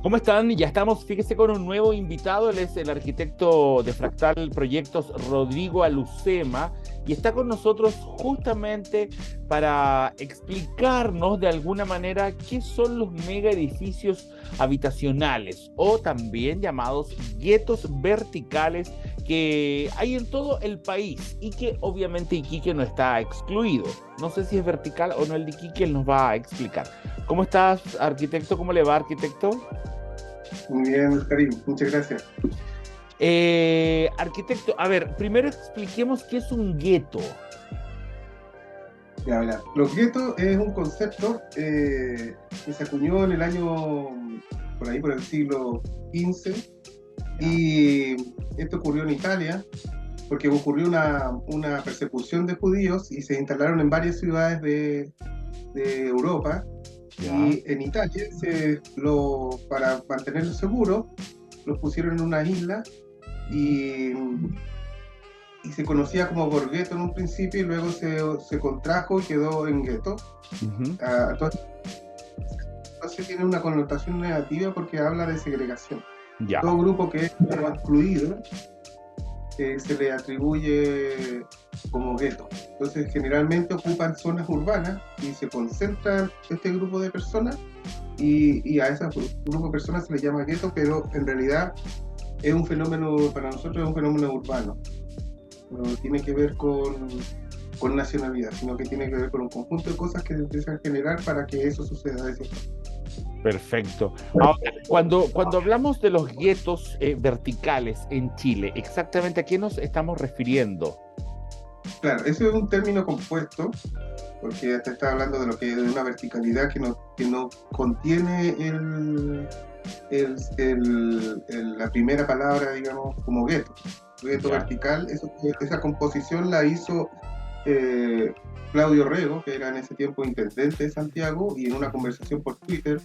¿Cómo están? Ya estamos, fíjese, con un nuevo invitado. Él es el arquitecto de Fractal Proyectos, Rodrigo Alucema, y está con nosotros justamente para explicarnos de alguna manera qué son los mega edificios habitacionales o también llamados guetos verticales que hay en todo el país y que obviamente Iquique no está excluido. No sé si es vertical o no el de Iquique, él nos va a explicar. ¿Cómo estás, arquitecto? ¿Cómo le va, arquitecto? Muy bien, Karim, muchas gracias. Arquitecto, a ver, primero expliquemos qué es un gueto. Ya, verá. Los guetos es un concepto que se acuñó en el año, por ahí, por el siglo XV, Ya. y esto ocurrió en Italia, porque ocurrió una persecución de judíos y se instalaron en varias ciudades de Europa, Ya. y en Italia, para mantenerlos seguros, los pusieron en una isla y se conocía como Borghetto en un principio y luego se contrajo y quedó en gueto. Ujú. Entonces tiene una connotación negativa porque habla de segregación. Ya. Todo grupo que es excluido se le atribuye como gueto. Entonces generalmente ocupan zonas urbanas y se concentra este grupo de personas y a ese grupo de personas se le llama gueto, pero en realidad es un fenómeno, para nosotros es un fenómeno urbano. No tiene que ver con nacionalidad, sino que tiene que ver con un conjunto de cosas que se empiezan a generar para que eso suceda de cierta forma. Perfecto. Ahora, cuando hablamos de los guetos verticales en Chile, ¿exactamente a qué nos estamos refiriendo? Claro, eso es un término compuesto, porque te está hablando de lo que es una verticalidad que no contiene la primera palabra, digamos, como gueto. Gueto Ya. vertical, esa composición la hizo eh, Claudio Rego, que era en ese tiempo intendente de Santiago, y en una conversación por Twitter,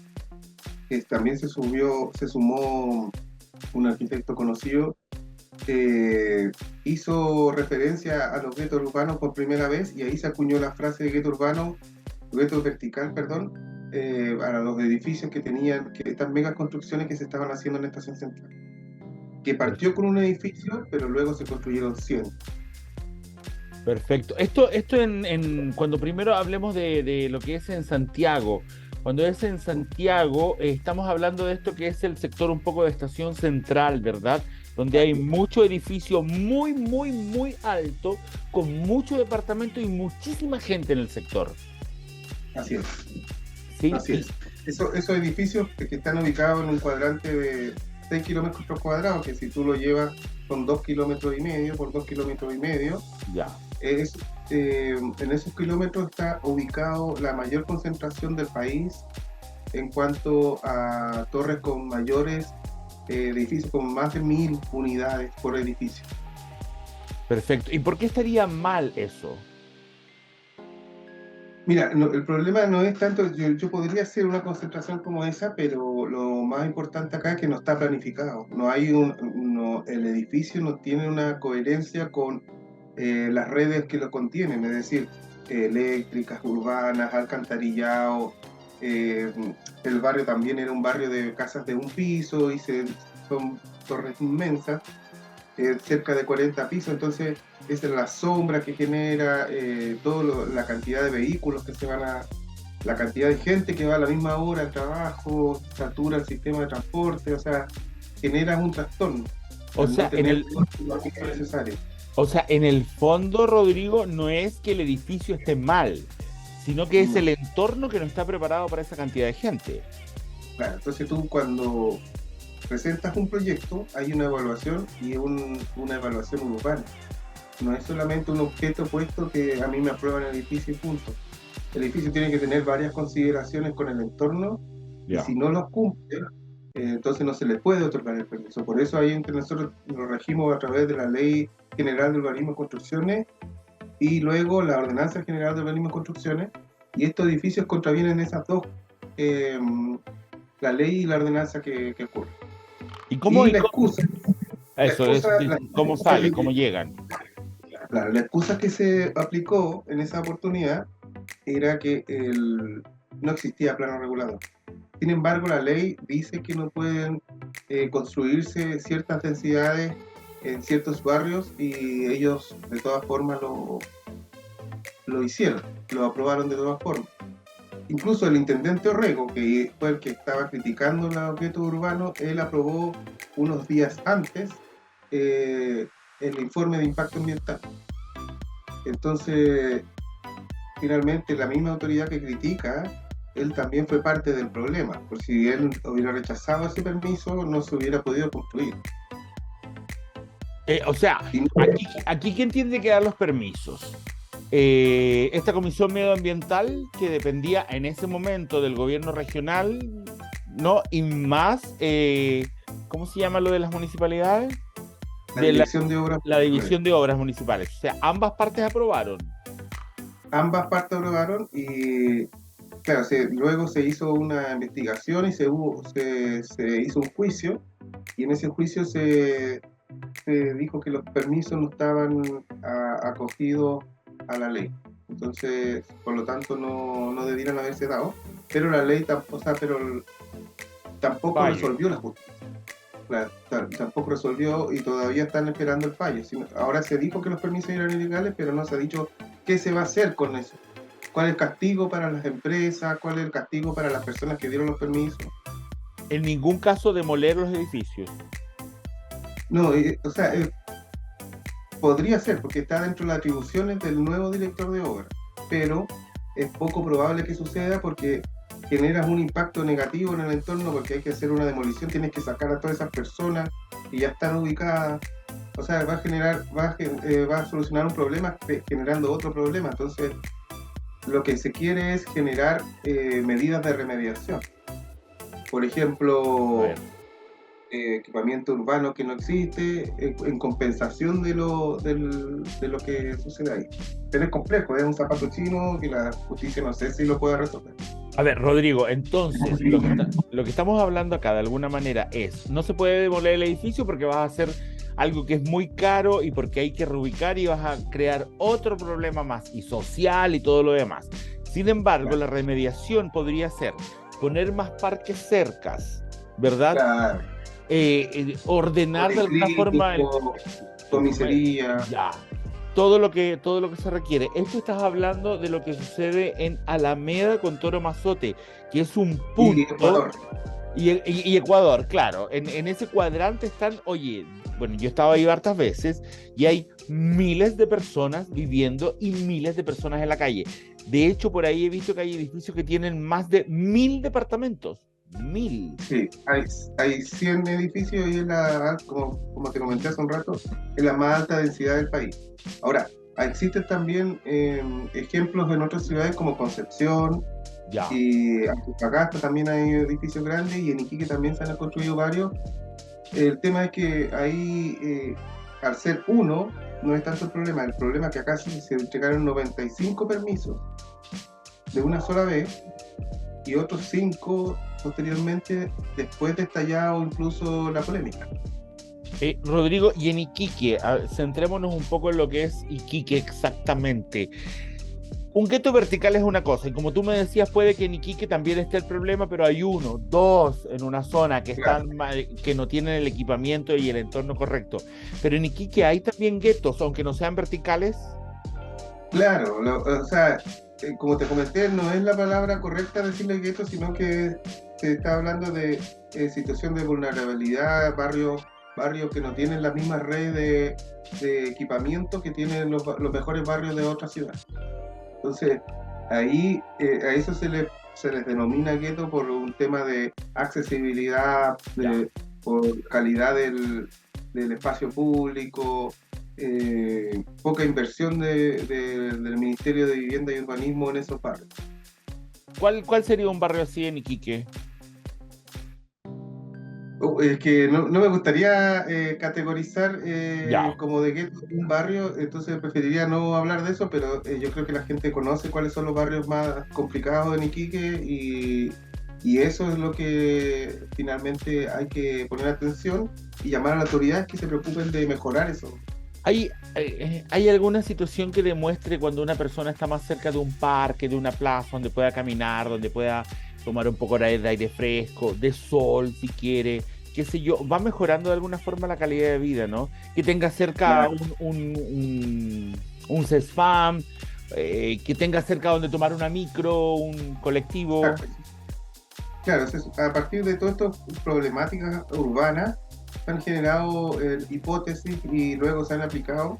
que también se sumó un arquitecto conocido, hizo referencia a los guetos urbanos por primera vez y ahí se acuñó la frase de gueto urbano, gueto vertical, perdón, para los edificios que tenían, que estas megas construcciones que se estaban haciendo en la estación central, que partió con un edificio, pero luego se construyeron 100. Perfecto. Esto cuando primero hablemos de lo que es en Santiago. Cuando es en Santiago, estamos hablando de esto que es el sector un poco de estación central, ¿verdad? Donde hay mucho edificio muy, muy, muy alto, con mucho departamento y muchísima gente en el sector. Así es, ¿Sí? así es. Esos edificios que están ubicados en un cuadrante de 6 kilómetros por cuadrado, que si tú lo llevas son 2 kilómetros y medio por 2 kilómetros y medio, Ya. es, en esos kilómetros está ubicado la mayor concentración del país en cuanto a torres con mayores edificios, con más de 1000 unidades por edificio. Perfecto. ¿Y por qué estaría mal eso? Mira, no, el problema no es tanto, yo podría hacer una concentración como esa, pero lo más importante acá es que no está planificado. El edificio no tiene una coherencia con las redes que lo contienen, es decir, eléctricas, urbanas, alcantarillado. eh, el barrio también era un barrio de casas de un piso son torres inmensas, cerca de 40 pisos, entonces esa es la sombra que genera, la cantidad de vehículos que se van la cantidad de gente que va a la misma hora al trabajo, satura el sistema de transporte, o sea, genera un trastorno O al no sea, tener lo que es necesario. en el fondo, Rodrigo, no es que el edificio esté mal, sino que es No, el entorno que no está preparado para esa cantidad de gente. claro, entonces tú cuando presentas un proyecto hay una evaluación y una evaluación urbana. No es solamente un objeto puesto que a mí me aprueban el edificio y punto. El edificio tiene que tener varias consideraciones con el entorno y Ya. si no los cumple, entonces no se le puede otorgar el permiso. Por eso ahí entre nosotros lo regimos a través de la Ley General de Urbanismo y Construcciones y luego la Ordenanza General de Urbanismo y Construcciones, y estos edificios contravienen esas dos, eh, la ley y la ordenanza que ocurren. ¿Y cómo, Y y cómo- la eso es, excusa, la, cómo sale, cómo llegan? la excusa que se aplicó en esa oportunidad era que no existía plano regulador. Sin embargo, la ley dice que no pueden construirse ciertas densidades en ciertos barrios y ellos de todas formas lo hicieron, lo aprobaron de todas formas. Incluso el intendente Orrego, que fue el que estaba criticando los guetos urbanos, él aprobó unos días antes el informe de impacto ambiental. Entonces, finalmente, la misma autoridad que critica, él también fue parte del problema. Por si él hubiera rechazado ese permiso, no se hubiera podido construir. O sea, aquí ¿quién tiene que dar los permisos? Esta comisión medioambiental que dependía en ese momento del gobierno regional, ¿no? Y más, ¿cómo se llama lo de las municipalidades? La división de obras. La división de obras municipales. O sea, ambas partes aprobaron. Ambas partes aprobaron y, claro, luego se hizo una investigación y se hizo un juicio, y en ese juicio se dijo que los permisos no estaban acogidos a la ley. Entonces, por lo tanto, no debieran haberse dado, pero la ley tampoco resolvió la justicia. Tampoco resolvió y todavía están esperando el fallo. Ahora se dijo que los permisos eran ilegales, pero no se ha dicho qué se va a hacer con eso. ¿Cuál es el castigo para las empresas? ¿Cuál es el castigo para las personas que dieron los permisos? En ningún caso demoler los edificios. No, o sea, podría ser, porque está dentro de las atribuciones del nuevo director de obra, pero es poco probable que suceda porque generas un impacto negativo en el entorno, porque hay que hacer una demolición, tienes que sacar a todas esas personas que ya están ubicadas, o sea, va a solucionar un problema generando otro problema. Entonces, lo que se quiere es generar medidas de remediación. Por ejemplo, equipamiento urbano que no existe, en compensación de lo que sucede ahí. Pero es complejo, es un zapato chino que la justicia no sé si lo pueda resolver. A ver, Rodrigo, entonces, lo que estamos hablando acá de alguna manera es, no se puede demoler el edificio porque vas a hacer algo que es muy caro y porque hay que reubicar y vas a crear otro problema más, y social y todo lo demás. Sin embargo, la remediación podría ser poner más parques cercas, ¿verdad? Claro. Ordenar de alguna forma comisaría. Ya. Todo lo que se requiere. Esto estás hablando de lo que sucede en Alameda con Toro Mazote, que es un punto. Y Ecuador. Y Ecuador, claro. En ese cuadrante están, oye, bueno, yo he estado ahí hartas veces y hay miles de personas viviendo y miles de personas en la calle. De hecho, por ahí he visto que hay edificios que tienen más de 1000 departamentos. 1000. Sí, hay 100 edificios y es como te comenté hace un rato, es la más alta densidad del país. Ahora, existen también ejemplos en otras ciudades como Concepción, Ya. Y Antofagasta también hay edificios grandes, y en Iquique también se han construido varios. El tema es que ahí, al ser uno, no es tanto el problema. El problema es que acá sí se entregaron 95 permisos de una sola vez y otros 5 posteriormente, después de estallado incluso la polémica. Rodrigo, y en Iquique, centrémonos un poco en lo que es Iquique exactamente. Un gueto vertical es una cosa, y como tú me decías, puede que en Iquique también esté el problema, pero hay 1, 2 en una zona que que no tienen el equipamiento y el entorno correcto. Pero en Iquique hay también guetos, aunque no sean verticales. Claro, o sea, como te comenté, no es la palabra correcta decirle gueto, sino que se está hablando de situación de vulnerabilidad, barrios que no tienen la misma red de equipamiento que tienen los mejores barrios de otras ciudades. Entonces, ahí a eso se les denomina gueto por un tema de accesibilidad, por calidad del espacio público, poca inversión del Ministerio de Vivienda y Urbanismo en esos barrios. ¿Cuál sería un barrio así en Iquique? Es que no me gustaría categorizar como de gueto un barrio, entonces preferiría no hablar de eso, pero yo creo que la gente conoce cuáles son los barrios más complicados en Iquique, y eso es lo que finalmente hay que poner atención y llamar a las autoridades que se preocupen de mejorar eso. ¿Hay alguna situación que demuestre cuando una persona está más cerca de un parque, de una plaza, donde pueda caminar, donde pueda tomar un poco de aire fresco, de sol si quiere, qué sé yo, va mejorando de alguna forma la calidad de vida, ¿no? Que tenga cerca Claro, un CESFAM, que tenga cerca donde tomar una micro, un colectivo. exacto. Claro, a partir de todas estas problemáticas urbanas se han generado hipótesis y luego se han aplicado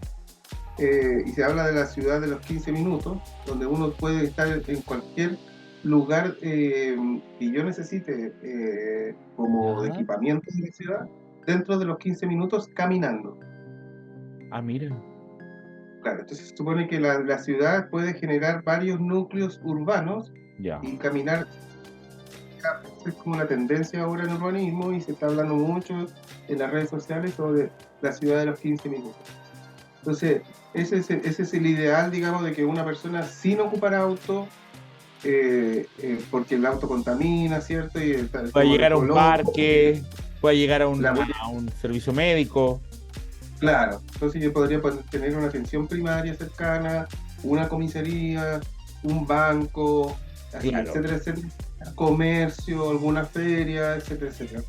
y se habla de la ciudad de los 15 minutos, donde uno puede estar en cualquier lugar que yo necesite como de Ya. equipamiento de la ciudad, dentro de los 15 minutos caminando. Ah, mira. Claro, entonces se supone que la ciudad puede generar varios núcleos urbanos Ya. y caminar. Es como una tendencia ahora en el urbanismo y se está hablando mucho en las redes sociales sobre la ciudad de los 15 minutos. Entonces, ese es el ideal, digamos, de que una persona sin ocupar auto, porque el auto contamina, ¿cierto? Y el Puede tema llegar a un ecológico, parque, puede llegar a la huella, a un servicio médico. claro. Entonces yo podría tener una atención primaria cercana, una comisaría, un banco, así, Claro, etcétera, etcétera. Comercio, alguna feria, etcétera, etcétera.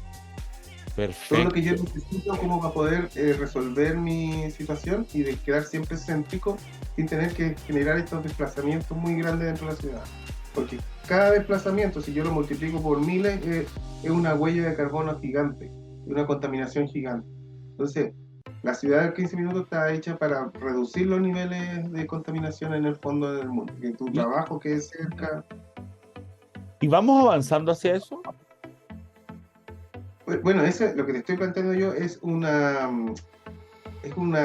Todo lo que yo perfecto. necesito como para poder resolver mi situación y de quedar siempre céntrico sin tener que generar estos desplazamientos muy grandes dentro de la ciudad. Porque cada desplazamiento, si yo lo multiplico por miles, es una huella de carbono gigante, una contaminación gigante. Entonces, la ciudad de 15 minutos está hecha para reducir los niveles de contaminación en el fondo del mundo. Que tu ¿Y, trabajo quede cerca. y vamos avanzando hacia eso? Bueno, eso, lo que te estoy planteando yo es una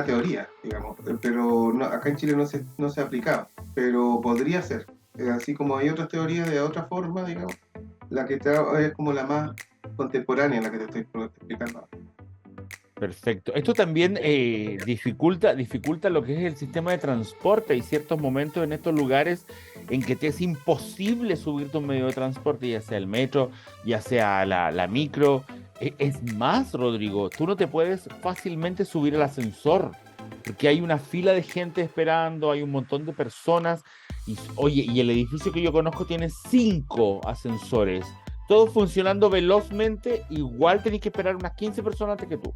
teoría, digamos, pero acá en Chile no se ha aplicado, pero podría ser. Así como hay otras teorías de otra forma, digamos, la que es como la más contemporánea, la que te estoy explicando. Perfecto. Esto también dificulta lo que es el sistema de transporte. Hay ciertos momentos en estos lugares en que te es imposible subirte a un medio de transporte, ya sea el metro, ya sea la micro. Es más, Rodrigo, tú no te puedes fácilmente subir al ascensor porque hay una fila de gente esperando, hay un montón de personas. Y, oye, y el edificio que yo conozco tiene 5 ascensores. Todos funcionando velozmente, igual tenés que esperar unas 15 personas antes que tú.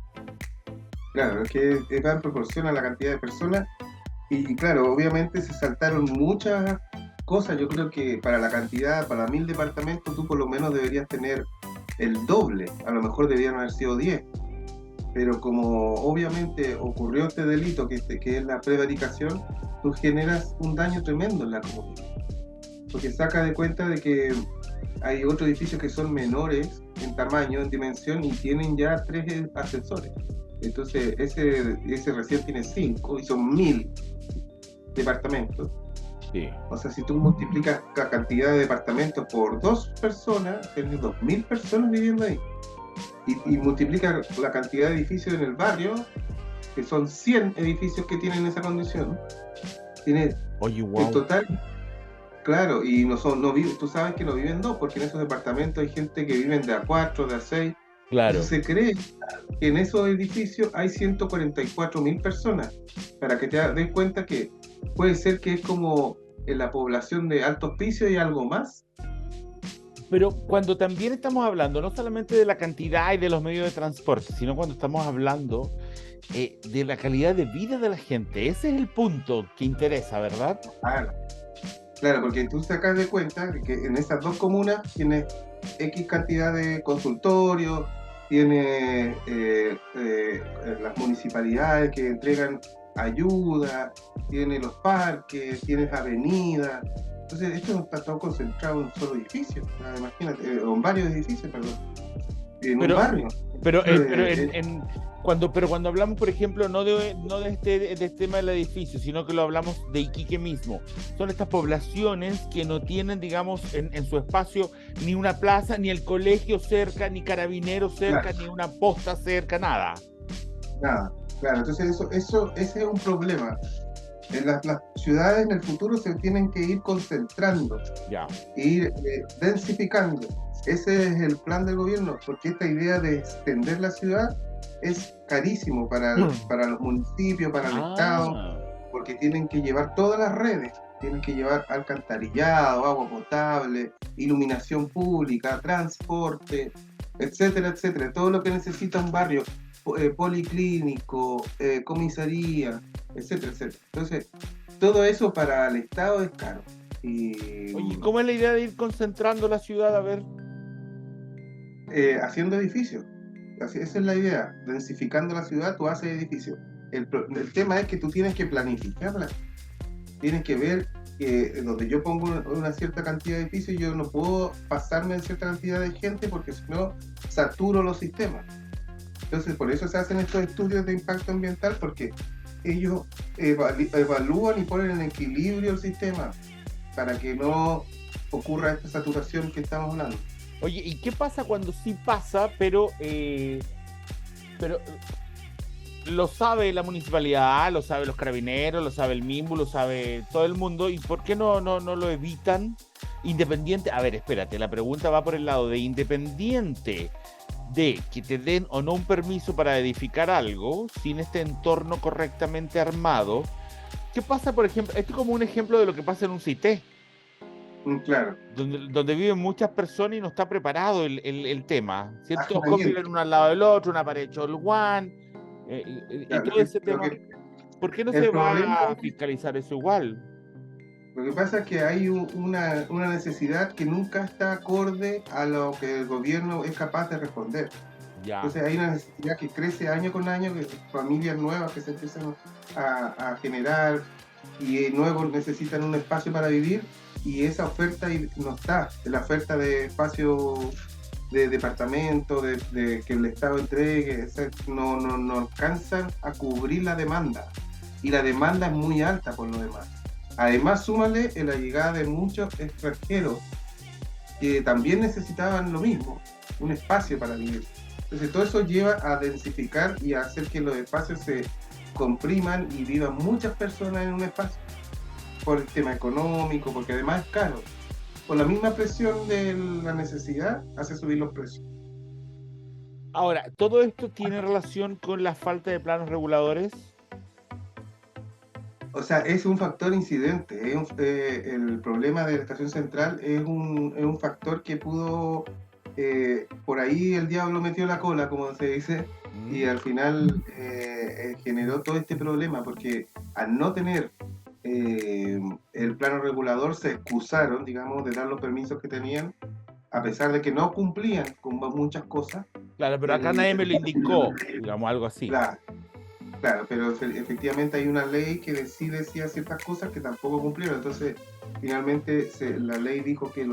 Claro, es que va en proporción a la cantidad de personas y claro, obviamente se saltaron muchas cosas. Yo creo que para la cantidad, para 1000 departamentos, tú por lo menos deberías tener el doble, a lo mejor deberían haber sido 10. Pero como obviamente ocurrió este delito que es la prevaricación, tú generas un daño tremendo en la comunidad, porque saca de cuenta de que hay otros edificios que son menores en tamaño, en dimensión, y tienen ya 3 ascensores. Entonces ese recién tiene 5 y son 1000 departamentos. Sí. O sea, si tú multiplicas la cantidad de departamentos por 2 personas, tienes 2000 personas viviendo ahí. Y multiplica la cantidad de edificios en el barrio, que son 100 edificios que tienen esa condición. Tiene Oye, en wow. total, claro, y no vive, tú sabes que no viven dos, porque en esos departamentos hay gente que viven de a 4, de a 6. Entonces Claro. se cree que en esos edificios hay 144.000 personas, para que te des cuenta que puede ser que es como en la población de Alto Hospicio y algo más. Pero cuando también estamos hablando no solamente de la cantidad y de los medios de transporte, sino cuando estamos hablando de la calidad de vida de la gente, ese es el punto que interesa, ¿verdad? Claro, claro, porque tú sacas de cuenta que en esas dos comunas tienes X cantidad de consultorios, tiene las municipalidades que entregan ayuda, tiene los parques, tienes avenidas. Entonces, esto no está todo concentrado en un solo edificio, imagínate, o en varios edificios, perdón, en un Pero, barrio. pero Entonces, cuando hablamos, por ejemplo, no de este tema del edificio, sino que lo hablamos de Iquique mismo, son estas poblaciones que no tienen, digamos, en su espacio ni una plaza, ni el colegio cerca, ni carabineros cerca, claro, ni una posta cerca, nada. nada, claro, entonces ese es un problema. Las ciudades en el futuro se tienen que ir concentrando, Ya. ir densificando. Ese es el plan del gobierno, porque esta idea de extender la ciudad es carísimo para los municipios, para el Estado, Ah, porque tienen que llevar todas las redes. tienes que llevar alcantarillado, agua potable, iluminación pública, transporte, etcétera, etcétera. Todo lo que necesita un barrio, policlínico, comisaría, etcétera, etcétera. Entonces, todo eso para el Estado es caro. Y Oye, ¿cómo es la idea de ir concentrando la ciudad? A ver. haciendo edificios. Esa es la idea. Densificando la ciudad, tú haces edificios. El tema es que tú tienes que planificarla. Tienes que ver que donde yo pongo una cierta cantidad de edificios, yo no puedo pasarme en cierta cantidad de gente porque si no, saturo los sistemas. Entonces, por eso se hacen estos estudios de impacto ambiental, porque ellos evalúan y ponen en equilibrio el sistema para que no ocurra esta saturación que estamos hablando. Oye, ¿y qué pasa cuando sí pasa, pero lo sabe la municipalidad, lo sabe los carabineros, lo sabe el MIMBU, lo sabe todo el mundo? ¿Y por qué no lo evitan? Independiente, a ver, espérate, la pregunta va por el lado de independiente de que te den o no un permiso para edificar algo sin este entorno correctamente armado. ¿Qué pasa, por ejemplo? Esto es como un ejemplo de lo que pasa en un CITES, Claro, donde viven muchas personas y no está preparado el tema, ¿cierto? Todos hacinamiento. conviven uno al lado del otro, una pared cholguán, y Ya, todo ese tema. ¿Por qué no el se problema va a fiscalizar eso igual? Lo que pasa es que hay una necesidad que nunca está acorde a lo que el gobierno es capaz de responder. Ya. Entonces hay una necesidad que crece año con año, que familias nuevas que se empiezan a generar y nuevos necesitan un espacio para vivir y esa oferta no está. La oferta de espacio de departamento, de que el Estado entregue, no alcanzan a cubrir la demanda. Y la demanda es muy alta por lo demás. Además, súmale la llegada de muchos extranjeros que también necesitaban lo mismo, un espacio para vivir. Entonces, todo eso lleva a densificar y a hacer que los espacios se compriman y vivan muchas personas en un espacio, por el tema económico, porque además es caro. Por la misma presión de la necesidad, hace subir los precios. Ahora, ¿todo esto tiene relación con la falta de planos reguladores? O sea, es un factor incidente. El problema de la estación central es un factor que pudo, por ahí el diablo metió la cola, como se dice, y al final generó todo este problema, porque al no tener el plano regulador se excusaron, digamos, de dar los permisos que tenían, a pesar de que no cumplían con muchas cosas. Claro, pero acá nadie me lo indicó, digamos, algo así. La, Claro, pero efectivamente hay una ley que sí decía ciertas cosas que tampoco cumplieron. Entonces, finalmente la ley dijo que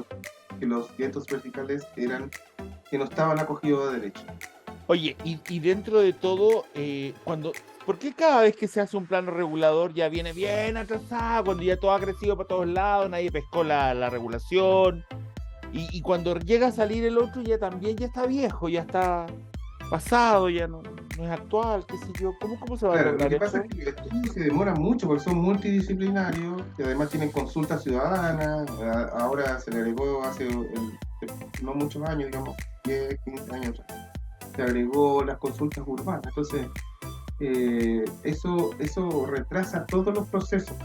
los vientos verticales que no estaban acogidos de derecho. Oye, y dentro de todo, ¿por qué cada vez que se hace un plano regulador ya viene bien atrasado, cuando ya todo ha crecido para todos lados, nadie pescó la regulación, y cuando llega a salir el otro ya también ya está viejo, ya está pasado, ya no es actual, qué sé yo? ¿Cómo se va a Claro, lo lograr que pasa eso? es que los estudios se demoran mucho porque son multidisciplinarios y además tienen consultas ciudadanas. Ahora se le agregó no muchos años, digamos, 10, 15 años, se agregó las consultas urbanas. Entonces, eso retrasa todos los procesos,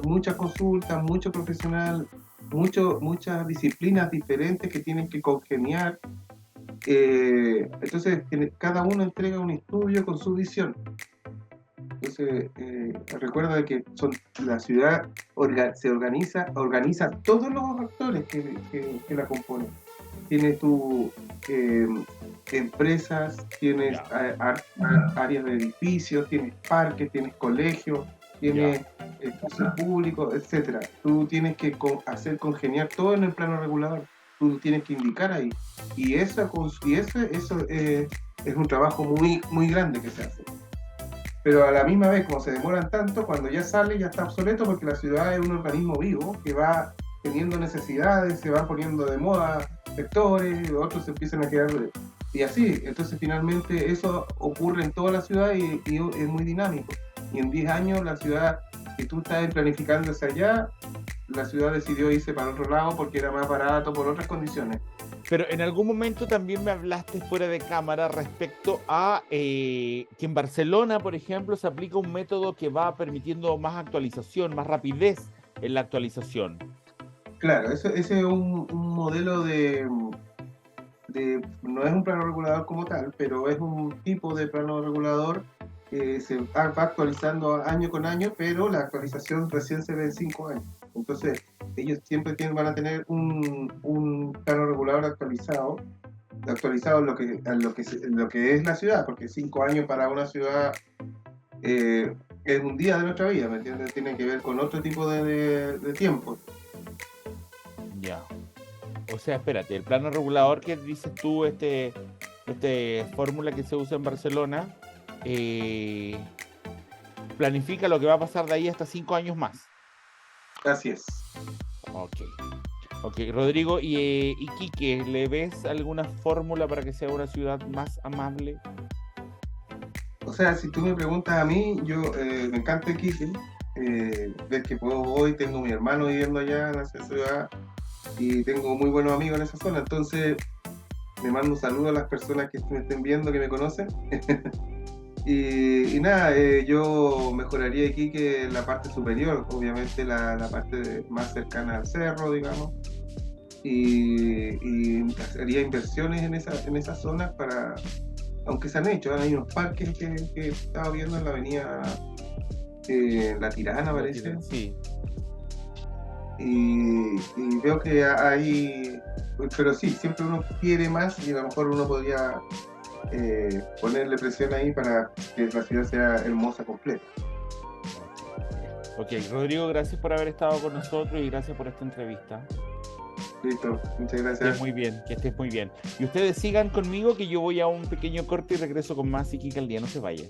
muchas consultas, mucho profesional, muchas disciplinas diferentes que tienen que congeniar. Entonces, cada uno entrega un estudio con su visión. Entonces, recuerda que la ciudad se organiza todos los actores que la componen. Tienes tu empresas, tienes áreas de edificios, tienes parques, tienes colegios, tienes espacios públicos, etcétera. Tú tienes que hacer congeniar todo en el plano regulador. Tú tienes que indicar ahí. Y eso es un trabajo muy, muy grande que se hace. Pero a la misma vez, como se demoran tanto, cuando ya sale ya está obsoleto porque la ciudad es un organismo vivo que va teniendo necesidades, se van poniendo de moda sectores, otros se empiezan a quedar y así. Entonces finalmente eso ocurre en toda la ciudad y es muy dinámico. Y en 10 años la ciudad que tú estás planificando hacia allá, la ciudad decidió irse para otro lado porque era más barato, por otras condiciones. Pero en algún momento también me hablaste fuera de cámara respecto a que en Barcelona, por ejemplo, se aplica un método que va permitiendo más actualización, más rapidez en la actualización. Claro, ese es un modelo no es un plano regulador como tal, pero es un tipo de plano regulador que se va actualizando año con año, pero la actualización recién se ve en 5 años. Entonces, ellos siempre van a tener un plano regulador actualizado en lo que es la ciudad, porque 5 años para una ciudad es un día de nuestra vida, ¿me entiendes? Tiene que ver con otro tipo de tiempo. Ya. O sea, espérate, el plano regulador que dices tú, fórmula que se usa en Barcelona, eh, planifica lo que va a pasar de ahí hasta 5 años más. Así es. Ok. Ok, Rodrigo, y Quique, ¿le ves alguna fórmula para que sea una ciudad más amable? O sea, si tú me preguntas a mí, yo me encanta Iquique, ves que puedo voy, tengo mi hermano viviendo allá en esa ciudad y tengo muy buenos amigos en esa zona, entonces le mando un saludo a las personas que me estén viendo, que me conocen. Y nada, yo mejoraría Iquique la parte superior, obviamente la parte más cercana al cerro, digamos, y haría inversiones en esas zonas para, aunque se han hecho, hay unos parques que estaba viendo en la avenida La Tirana, parece, Sí. y veo que hay, pero sí, siempre uno quiere más y a lo mejor uno podría ponerle presión ahí para que la ciudad sea hermosa completa. Ok, Rodrigo, gracias por haber estado con nosotros y gracias por esta entrevista. Listo, muchas Que estés gracias. muy bien, que estés muy bien. Y ustedes sigan conmigo que yo voy a un pequeño corte y regreso con más Iquique al día. No se vayan.